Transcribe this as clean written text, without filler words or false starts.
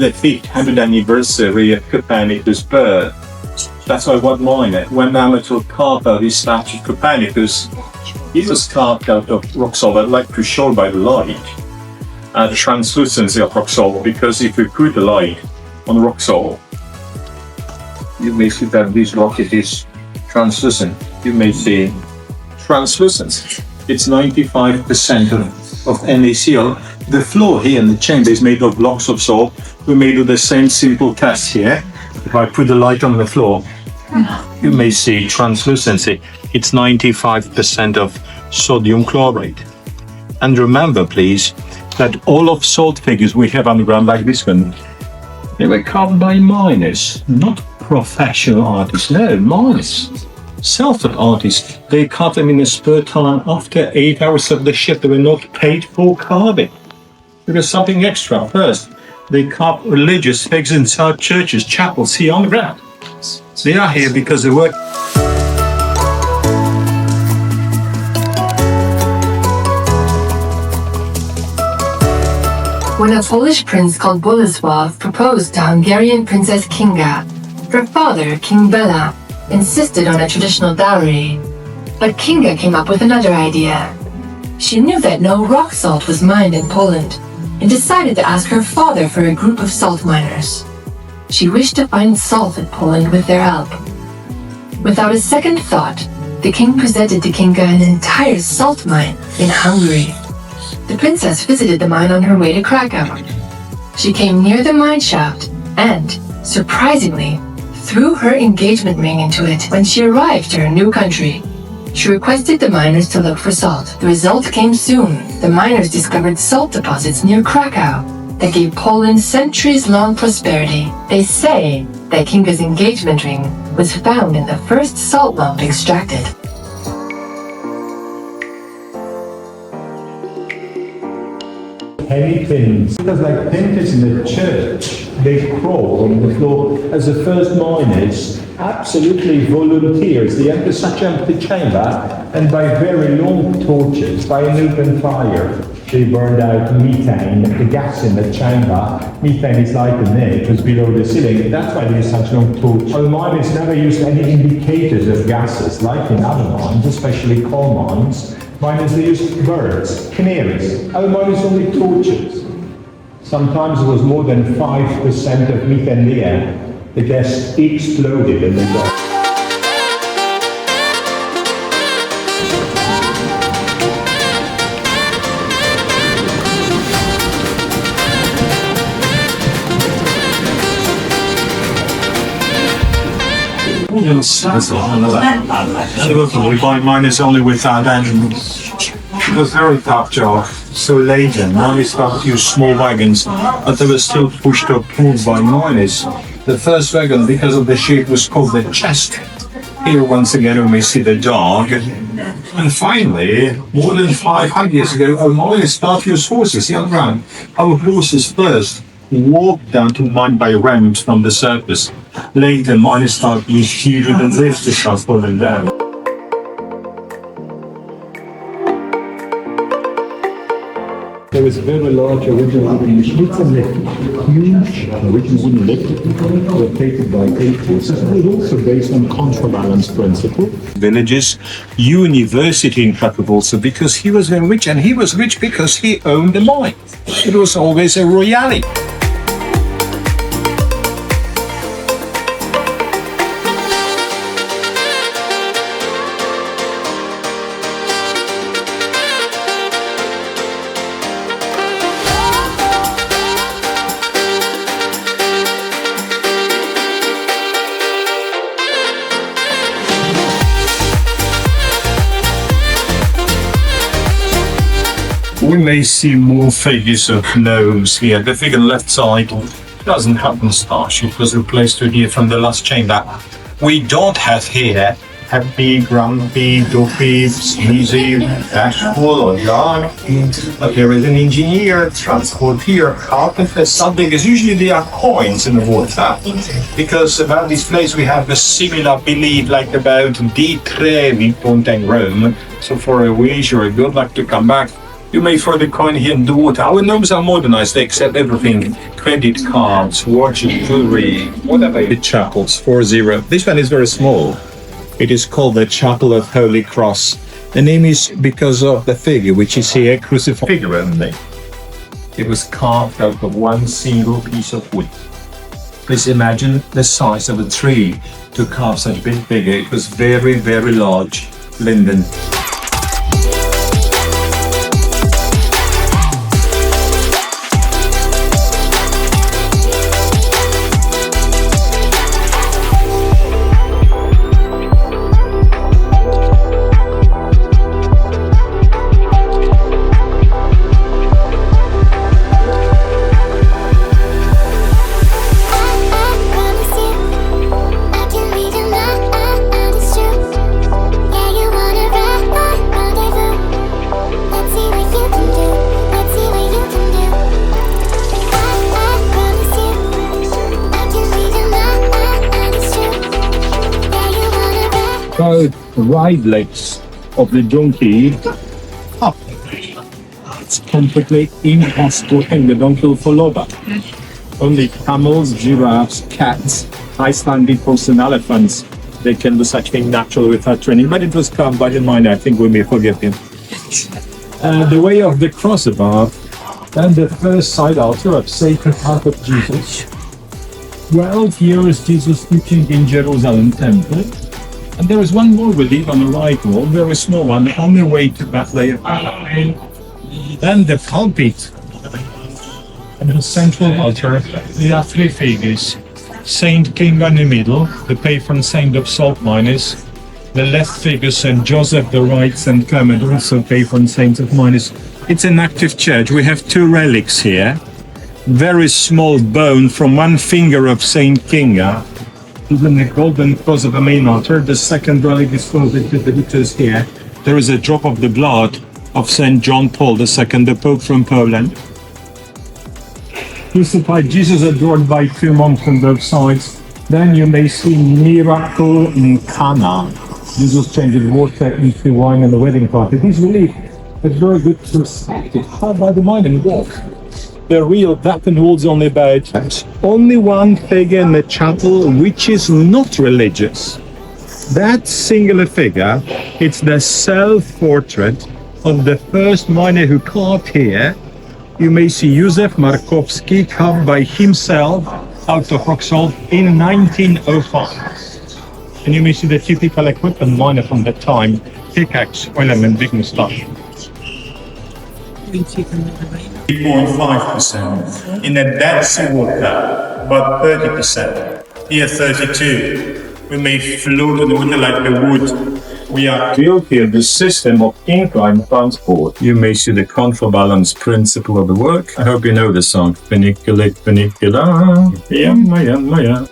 the 500th anniversary of Copernicus' birth. That's why what mine it. When amateur carved out his statue of Copernicus, he was carved out of rock salt. I'd like to show by the light the translucency of rock salt, because if we put the light on rock salt, you may see that this rock is translucent. You may see translucence. It's 95% of NaCl. The floor here in the chamber is made of blocks of salt. We may do the same simple test here. If I put the light on the floor, you may see translucency. It's 95% of sodium chloride. And remember, please, that all of salt figures we have underground, like this one, they were carved by miners, not professional artists. No, miners, self-taught artists. They carved them in a spare time after 8 hours of the shift. They were not paid for carving. There was something extra. First, they carved religious figures inside churches, chapels here on the ground. They are here because they work. When a Polish prince called Bolesław proposed to Hungarian Princess Kinga, her father, King Bela, insisted on a traditional dowry. But Kinga came up with another idea. She knew that no rock salt was mined in Poland and decided to ask her father for a group of salt miners. She wished to find salt in Poland with their help. Without a second thought, the king presented to Kinga an entire salt mine in Hungary. The princess visited the mine on her way to Kraków. She came near the mine shaft and, surprisingly, threw her engagement ring into it when she arrived to her new country. She requested the miners to look for salt. The result came soon. The miners discovered salt deposits near Kraków that gave Poland centuries-long prosperity. They say that Kinga's engagement ring was found in the first salt lump extracted. Heavy pins. Because like painters in the church, they crawl on the floor as the first miners, absolutely volunteers. They enter such an empty chamber, and by very long torches, by an open fire, they burned out methane, the gas in the chamber. Methane is like the net, it was below the ceiling. That's why there's such long torch. Our miners never used any indicators of gases, like in other mines, especially coal mines. Miners, they used birds, canaries. Our miners only torches. Sometimes it was more than 5% of methane in the air. The gas exploded in the dark. We buy miners only without engines. It was very tough job, so laden. Now we start to use small wagons, but they were still pushed or pulled by miners. The first wagon, because of the shape, was called the chest. Here once again we may see the dog. And finally, more than 500 years ago, our miners started to use horses here on the ground. Our horses first walked down to mine by ramps from the surface. Later, miners started to use huge and lifts to transport them down. There was a very large original wooden schnitz and lift. Huge original wooden lift rotated by 8 horses. It was also based on counterbalance principle. Villages, university in Kraków also, because he was very rich, and he was rich because he owned the mine. It was always a royalty. We may see more figures of gnomes here. The figure on the left side doesn't have moustache. It was replaced with here from the last chamber. We don't have here happy, grumpy, dopey, sleazy, bashful, or young. But there is an engineer, transporter, carpenter, something. As usually there are coins in the water. Because about this place we have a similar belief like about Di Trevi, Ponte in Rome. So for a wish or a good luck to come back, You may throw the coin here in the water. Our gnomes are modernized. They accept everything. Credit cards, watches, jewelry, whatever. The chapels, 40. This one is very small. It is called the Chapel of Holy Cross. The name is because of the figure, which is here, crucified figure only. It was carved out of one single piece of wood. Please imagine the size of a tree to carve such a big figure. It was very, very large linden. The right legs of the donkey up. It's completely impossible and the donkey will fall over. Only camels, giraffes, cats, Icelandic horses and elephants, they can do such thing naturally without training, but it was carved by the miner. I think we may forgive him. The way of the cross above, and the first side altar of Sacred Heart of Jesus. 12 years Jesus teaching in Jerusalem temple. And there is one more relief on the right wall, very small one, on the way to Bethlehem. Then the pulpit and the central altar. There are 3 figures. Saint Kinga in the middle, the patron saint of salt miners. The left figure, Saint Joseph, the right, Saint Clement, also patron saint of miners. It's an active church. We have 2 relics here. Very small bone from one finger of Saint Kinga. Even the golden cross of the main altar. The second relic is called the visitors here. There is a drop of the blood of Saint John Paul II, the Pope from Poland. Crucified Jesus adored by 2 monks on both sides. Then you may see miracle in Cana. Jesus changes water into wine in the wedding party. This relief is very good perspective. How by the mind and walk? The real Vatican holds only about only one figure in the chapel which is not religious. That singular figure, it's the self-portrait of the first miner who carved here. You may see Józef Markowski carved by himself out of rock salt in 1905. And you may see the typical equipment miner from that time, pickaxe, element, big moustache. 3.5%. In a dead sea water, about 30%. Here 32. We may float on the water like the wood. We are built here the system of incline transport. You may see the counterbalance principle of the work. I hope you know the song. Funiculate, funicula, yamma, yamma, yamma.